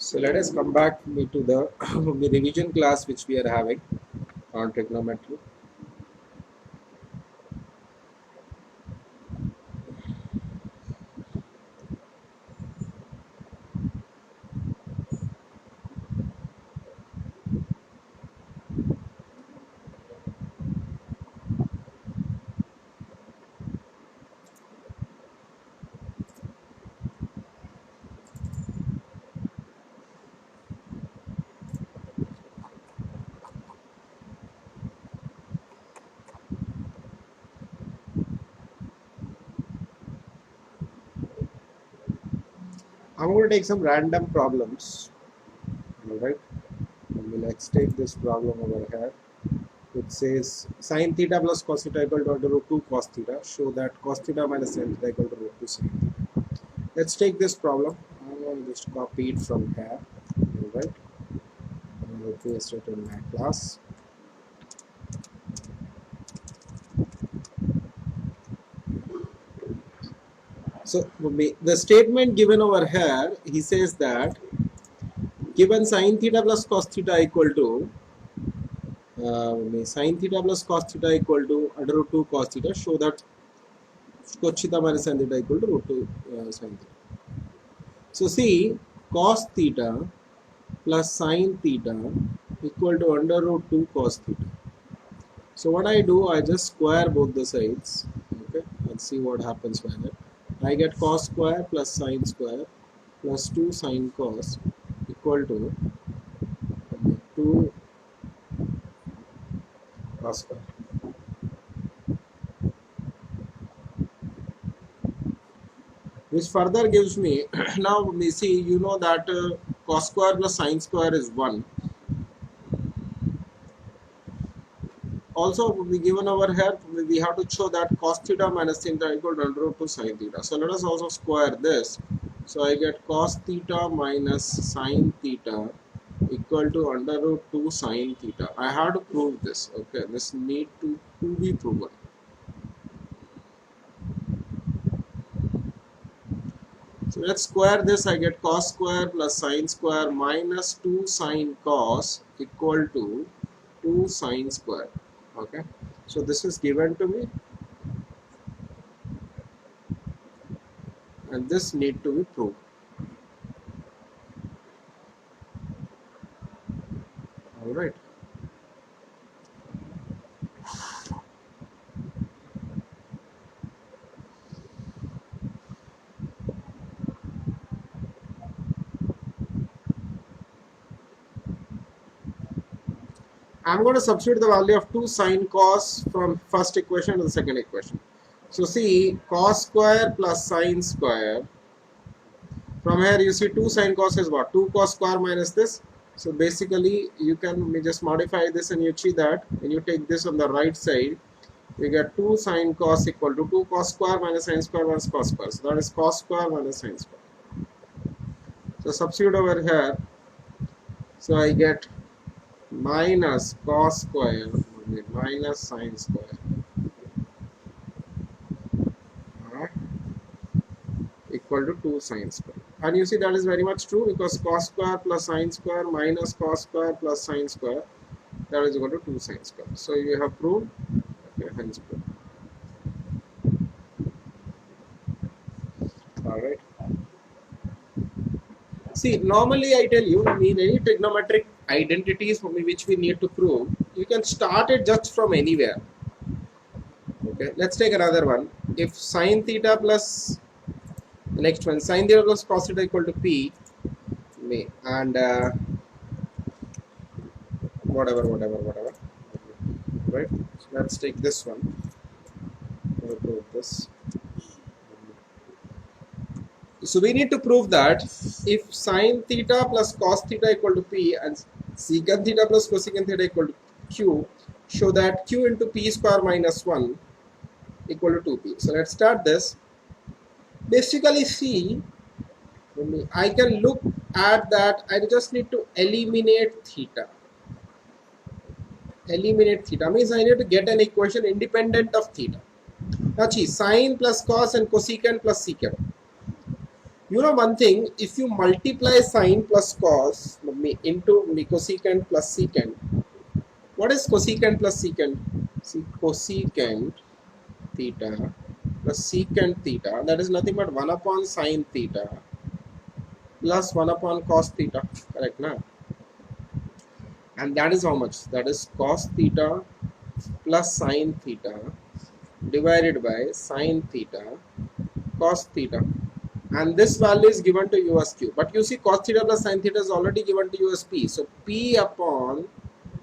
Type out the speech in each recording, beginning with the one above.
So let us come back to the revision class which we are having on trigonometry. I'm going to take some random problems. Alright. Let's take this problem over here. It says sine theta plus cos theta equal to under root 2 cos theta. Show that cos theta minus sin theta equal to root 2 sin theta. Let's take this problem. I'm going to just copy it from here. Alright. I'm going to paste it in my class. So the statement given over here, he says that given sine theta plus cos theta equal to sine theta plus cos theta equal to under root 2 cos theta, show that cos theta minus sin theta equal to root 2 sin theta. So see, cos theta plus sin theta equal to under root 2 cos theta. So what I do, I just square both the sides. Okay, let's see what happens by that. I get cos square plus sin square plus 2 sin cos equal to 2 cos square. Which further gives me, now we see, you know that cos square plus sin square is 1. Also, we given over here, we have to show that cos theta minus sin theta equal to under root 2 sin theta. So let us also square this. So I get cos theta minus sin theta equal to under root 2 sin theta. I have to prove this. Okay, this need to be proven. So let's square this. I get cos square plus sin square minus 2 sin cos equal to 2 sin square. Okay, so this is given to me, and this need to be proved. All right. I'm going to substitute the value of 2 sin cos from first equation to the second equation. So see, cos square plus sin square. From here you see 2 sin cos is what? 2 cos square minus this. So basically you can just modify this and you see that when you take this on the right side, you get 2 sin cos equal to 2 cos square minus sin square minus cos square. So that is cos square minus sin square. So substitute over here. So I get minus cos square minus sin square equal to 2 sin square. And you see that is very much true because cos square plus sin square minus cos square plus sin square, that is equal to 2 sin square. So you have proved, okay, hence proved. Alright. See, normally I tell you, in any trigonometric identities which we need to prove, you can start it just from anywhere. Okay, let's take another one. If sin theta plus the next one, sin theta plus cos theta equal to p, and whatever, right? So let's take this one. We'll prove this. So we need to prove that if sin theta plus cos theta equal to p and secant theta plus cosecant theta equal to q, show that q into p square minus 1 equal to 2p. So let's start this. Basically, see, I can look at that. I just need to eliminate theta. Eliminate theta means I need to get an equation independent of theta. Now see, sine plus cos and cosecant plus secant. You know one thing, if you multiply sine plus cos into cosecant plus secant, what is cosecant plus secant? See, cosecant theta plus secant theta, that is nothing but 1 upon sine theta plus 1 upon cos theta, correct na? And that is how much? That is cos theta plus sine theta divided by sine theta cos theta, and this value is given to you as q. But you see cos theta plus sine theta is already given to you as p. So p upon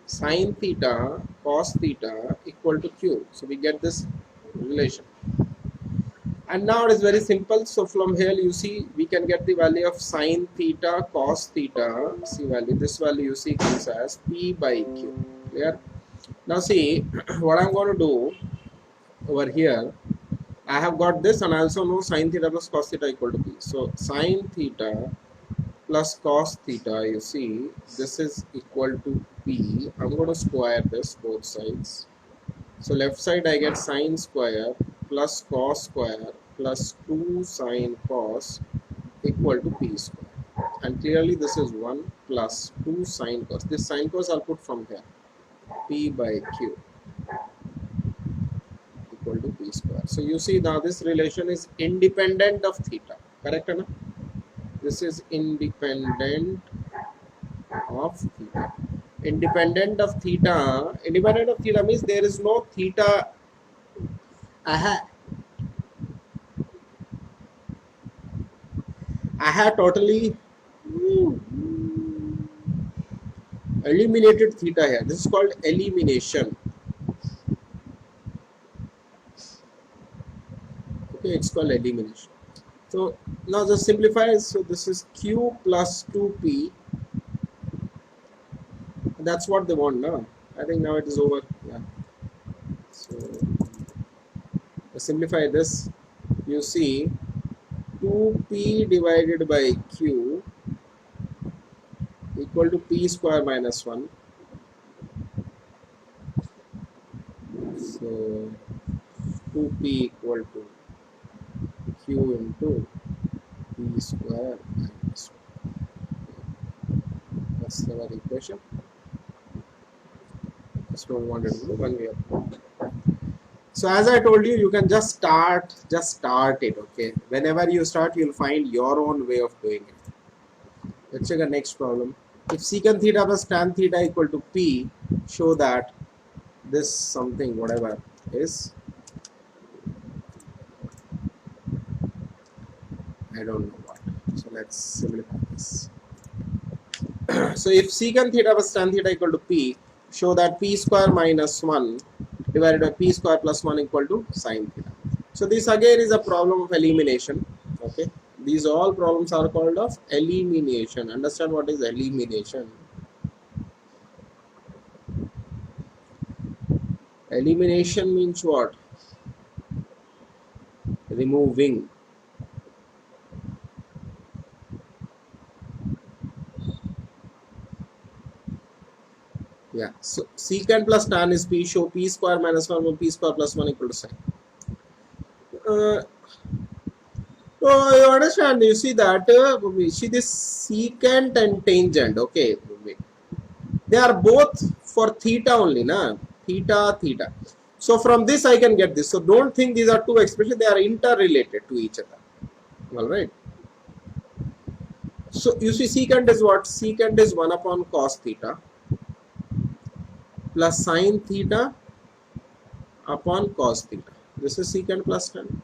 sine theta cos theta equal to q. So we get this relation. And now it is very simple. So from here you see we can get the value of sine theta cos theta. See value, this value you see comes as p by q. Clear? Now see what I'm going to do over here. I have got this, and I also know sine theta plus cos theta equal to p. So sine theta plus cos theta, you see this is equal to p. I'm going to square this both sides. So left side I get sine square plus cos square plus 2 sine cos equal to p square. And clearly this is 1 plus 2 sine cos. This sine cos I'll put from here. P by q equal to p square. So you see now this relation is independent of theta. Correct, Anna? This is independent of theta. Independent of theta. Independent of theta means there is no theta. I had totally eliminated theta here. This is called elimination. Okay, it's called elimination. So now just simplify. So this is q plus 2p. That's what they want now. I think now it is over. Yeah. So simplify this. You see 2p divided by q equal to p square minus 1. So 2p equal to q into p square minus 1. That's our equation. That's what we wanted to do when we are. So as I told you, you can just start it. Okay, whenever you start, you'll find your own way of doing it. Let's check the next problem. If secant theta plus tan theta equal to p, show that this something whatever is, I don't know what. So let's simplify this. So if secant theta plus tan theta equal to p, show that p square minus 1 divided by p square plus 1 equal to sine theta. So this again is a problem of elimination. Okay, these all problems are called of elimination. Understand what is elimination? Elimination means what? Removing. Yeah, so secant plus tan is p, show p square minus 1 or p square plus 1 equal to sine. So you understand, you see that, see this secant and tangent, okay, they are both for theta only, na? Theta, theta. So from this I can get this. So don't think these are two expressions, they are interrelated to each other. Alright. So you see secant is what? Secant is 1 upon cos theta plus sine theta upon cos theta. This is secant plus tan.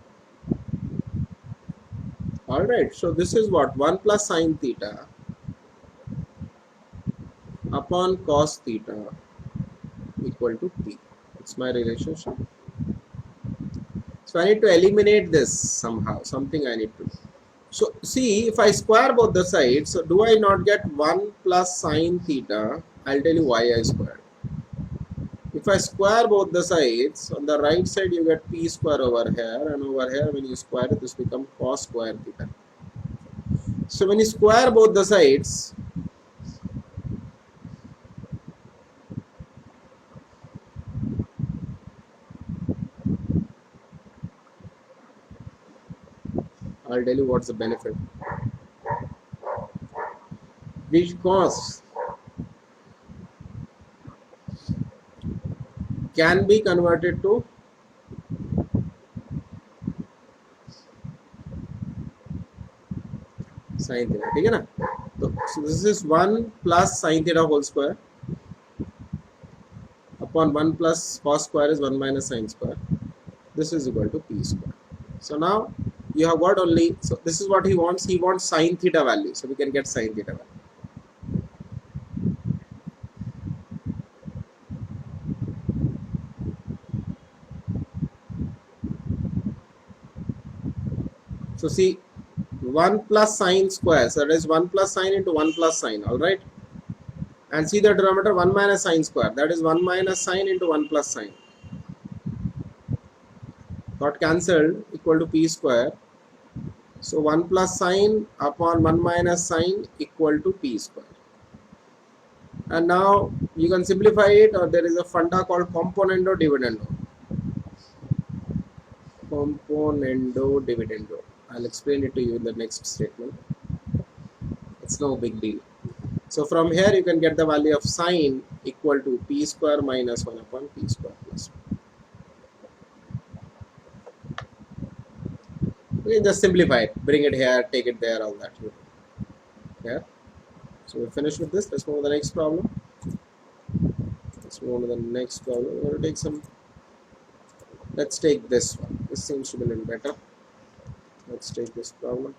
Alright, so this is what? 1 plus sine theta upon cos theta equal to p. It's my relationship. So I need to eliminate this somehow, something I need to do. So see, if I square both the sides, so do I not get 1 plus sine theta? I'll tell you why I squared. If I square both the sides, on the right side you get p square over here, and over here when you square it, this becomes cos square theta. So when you square both the sides, I'll tell you what's the benefit. which cos can be converted to sin theta, ठीक है ना? So this is 1 plus sin theta whole square upon 1 plus cos square is 1 minus sin square. This is equal to p square. So now you have got only, so this is what he wants. He wants sin theta value, so we can get sin theta value. So see, 1 plus sine square, so that is 1 plus sine into 1 plus sine, alright? And see the denominator 1 minus sine square, that is 1 minus sine into 1 plus sine. Got cancelled, equal to p square. So 1 plus sine upon 1 minus sine equal to p square. And now you can simplify it, or there is a funda called componendo dividendo. Componendo dividendo. I'll explain it to you in the next statement. It's no big deal. So from here you can get the value of sine equal to p square minus 1 upon p square plus 1. We can just simplify it, bring it here, take it there, all that. Yeah. So we're finished with this. Let's move to the next problem. Let's move to the next problem. We're going to take some. Let's take this one. This seems to be a little better. Let's take this problem.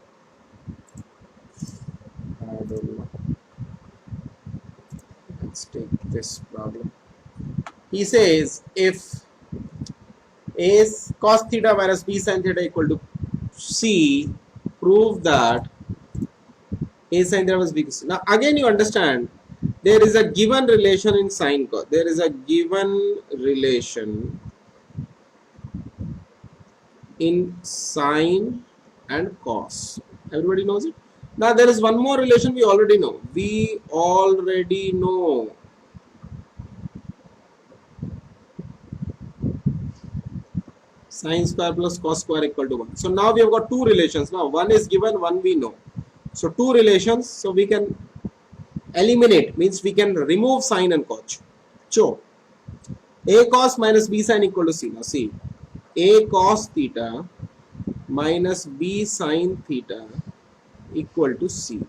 I don't know. Let's take this problem. He says if a is cos theta minus b sin theta equal to c, prove that a sin theta was b. Now again you understand there is a given relation in sin cos. There is a given relation in sine and cos. Everybody knows it. Now there is one more relation we already know. We already know. Sine square plus cos square equal to 1. So now we have got two relations. Now one is given, one we know. So two relations. So we can eliminate, means we can remove sine and cos. So a cos minus b sine equal to c. Now see, a cos theta minus b sine theta equal to c.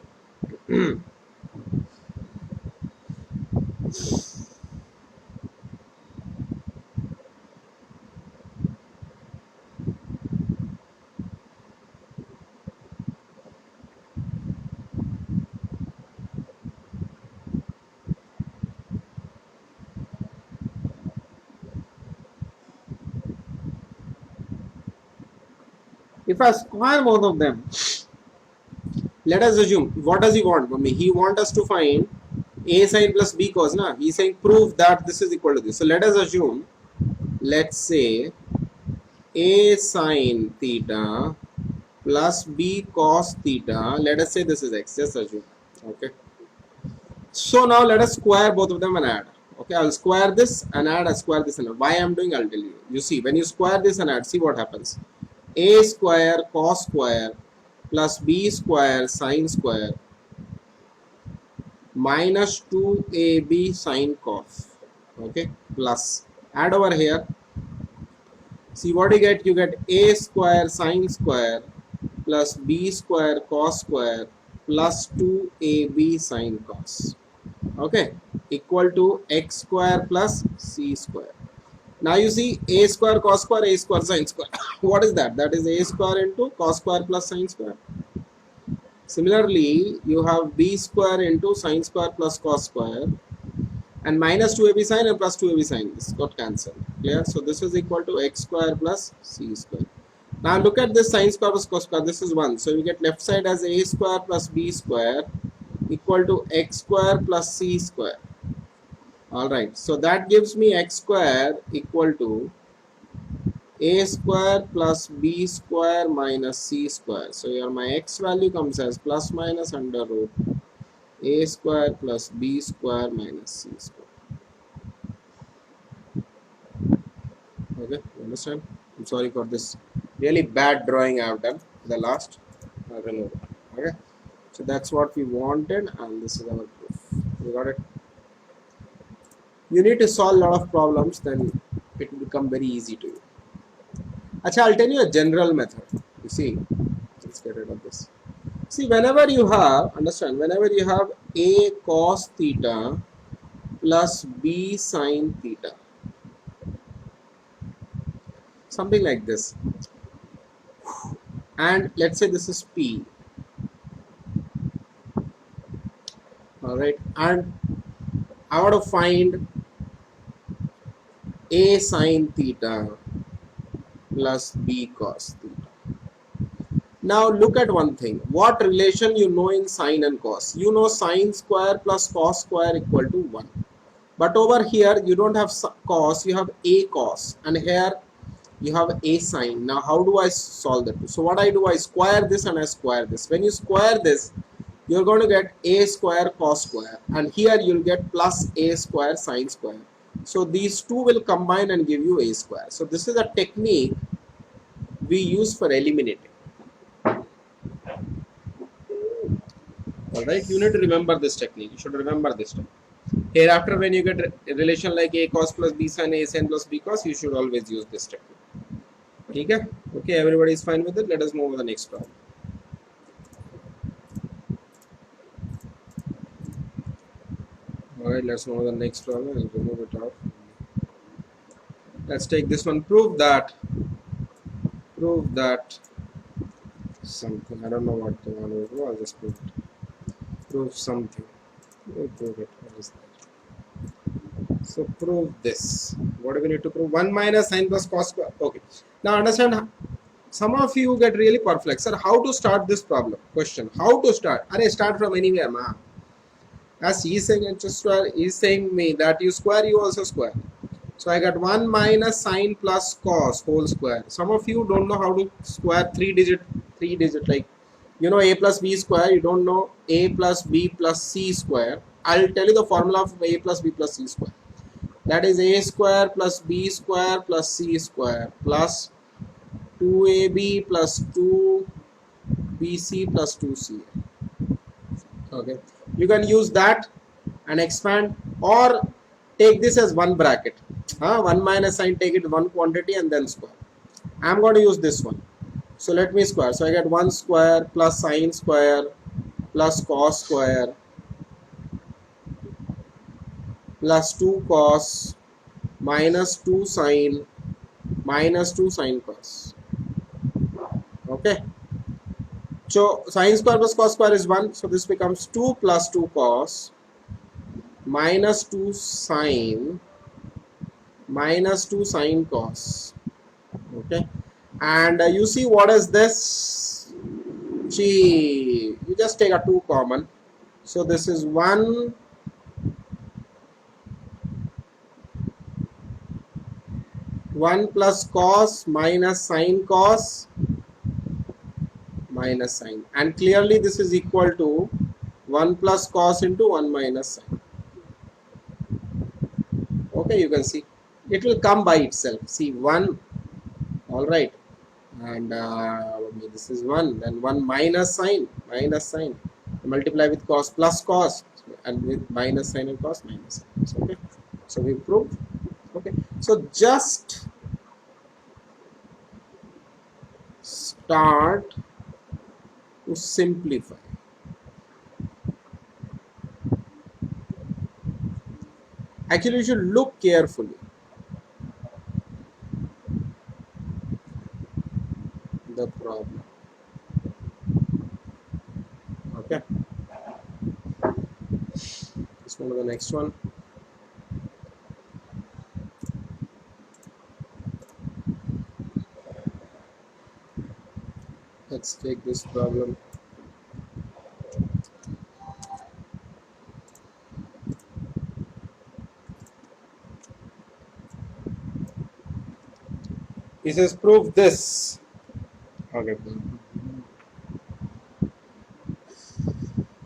If I square both of them, let us assume, what does he want from me? He wants us to find a sine plus b cos. Na? He is saying prove that this is equal to this. So let us assume, let's say a sine theta plus b cos theta. Let us say this is x. Just assume. Okay. So now let us square both of them and add. Okay, I'll square this and add, I'll square this and add. Why I'm doing, I'll tell you. You see, when you square this and add, see what happens. A square cos square plus b square sine square minus 2ab sine cos. Okay, plus add over here. See what you get? You get a square sine square plus b square cos square plus 2ab sine cos. Okay, equal to x square plus c square. Now you see a square cos square, a square sine square. What is that? That is a square into cos square plus sine square. Similarly, you have b square into sine square plus cos square and minus 2ab sine and plus 2ab sine. This got cancelled. Clear? So this is equal to x square plus c square. Now look at this sine square plus cos square. This is 1. So you get left side as a square plus b square equal to x square plus c square. Alright, so that gives me x square equal to a square plus b square minus c square. So here my x value comes as plus minus under root a square plus b square minus c square. Okay, you understand? I'm sorry for this really bad drawing I have done. The last, I remove it. Okay. So that's what we wanted, and this is our proof. You got it? You need to solve a lot of problems, then it will become very easy to you. Achha, I'll tell you a general method. You see, let's get rid of this. See, whenever you have, understand, whenever you have A cos theta plus B sin theta, something like this, and let's say this is P, alright, and I want to find A sin theta plus B cos theta. Now look at one thing. What relation you know in sine and cos? You know sine square plus cos square equal to 1. But over here you don't have cos, you have A cos, and here you have A sine. Now how do I solve that? So what I do, I square this and I square this. When you square this, you're going to get A square cos square, and here you'll get plus A square sine square. So these two will combine and give you A square. So this is a technique we use for eliminating. Alright, you need to remember this technique. You should remember this technique. Hereafter, when you get a relation like A cos plus B sin, A sin plus B cos, you should always use this technique. Okay? Okay, everybody is fine with it. Let us move to the next problem. Alright, let's move to the next problem and remove it off. Let's take this one. Prove that something. I don't know what the one is. I'll just prove it. Prove something. Prove it. What is that? So prove this. What do we need to prove? 1 minus sine plus cos square. Okay. Now understand. Some of you get really perplexed. Sir, how to start this problem? Question. How to start? Are start from anywhere, ma? As he is saying, he's saying me that you square, you also square. So I got 1 minus sine plus cos whole square. Some of you don't know how to square three digit like, you know, A plus B square, you don't know A plus B plus C square. I'll tell you the formula of A plus B plus C square. That is A square plus B square plus C square plus 2AB plus 2BC plus 2C. Okay. You can use that and expand, or take this as one bracket. 1 minus sine, take it one quantity and then square. I'm going to use this one. So let me square. So I get 1 square plus sine square plus cos square plus 2 cos minus 2 sine minus 2 sine cos. Okay. So sine square plus cos square is 1. So this becomes 2 plus 2 cos minus 2 sine minus 2 sine cos. Okay. And you see what is this? Gee, you just take a 2 common. So this is 1 plus cos minus sine cos minus sine, and clearly this is equal to 1 plus cos into 1 minus sine. Okay, you can see it will come by itself. See 1, all right, and this is 1, then 1 minus sine, multiply with cos plus cos, and with minus sine and cos minus sine. So, okay, so we proved. Okay, so just start to simplify. Actually, you should look carefully. The problem. Okay. Let's move to the next one. Let's take this problem. He says prove this. Okay.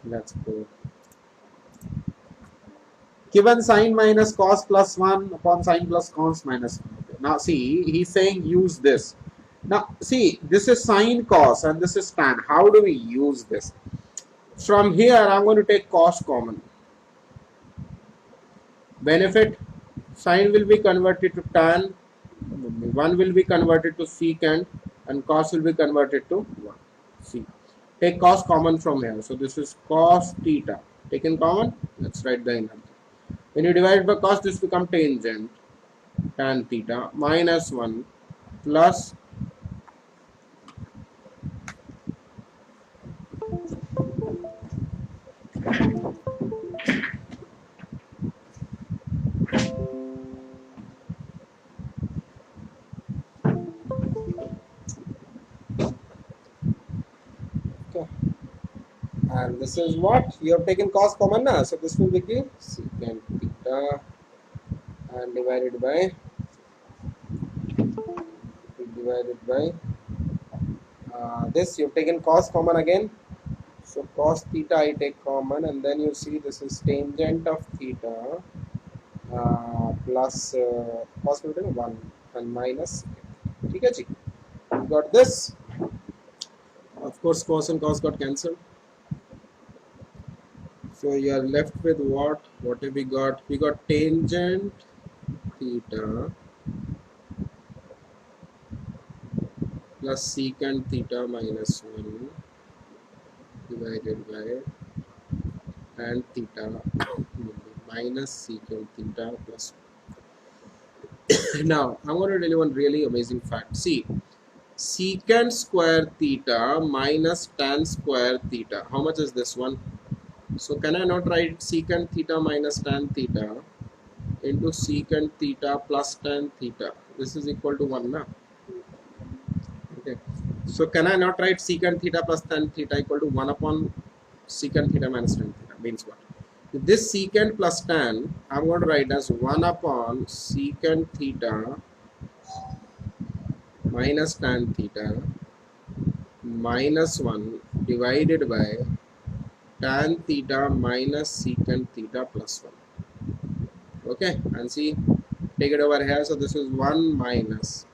Let's prove. Given sine minus cos plus 1 upon sine plus cos minus 1. Okay. Now see, he's saying use this. Now see, this is sine cos and this is tan. How do we use this? From here, I'm going to take cos common. Benefit, sine will be converted to tan, 1 will be converted to secant, and cos will be converted to 1. See, take cos common from here. So this is cos theta. Taken common, let's write the inner. When you divide by cos, this becomes tangent tan theta minus 1 plus okay. And this is what you have taken cos common now, so this will be secant theta and divided by this. You've taken cos common again, so cos theta I take common, and then you see this is tangent of theta plus cos will be 1 and minus. Okay, you got this. Of course, cos and cos got cancelled. So you are left with what? What have we got? We got tangent theta plus secant theta minus 1 divided by tan theta minus secant theta plus 1. Now, I'm going to tell you one really amazing fact. See, secant square theta minus tan square theta. How much is this one? So can I not write secant theta minus tan theta into secant theta plus tan theta? This is equal to 1 now. Okay. So can I not write secant theta plus tan theta equal to 1 upon secant theta minus tan theta? Means what? This secant plus tan, I'm going to write as 1 upon secant theta minus tan theta minus 1 divided by tan theta minus secant theta plus 1. Okay, and see, take it over here. So this is 1 minus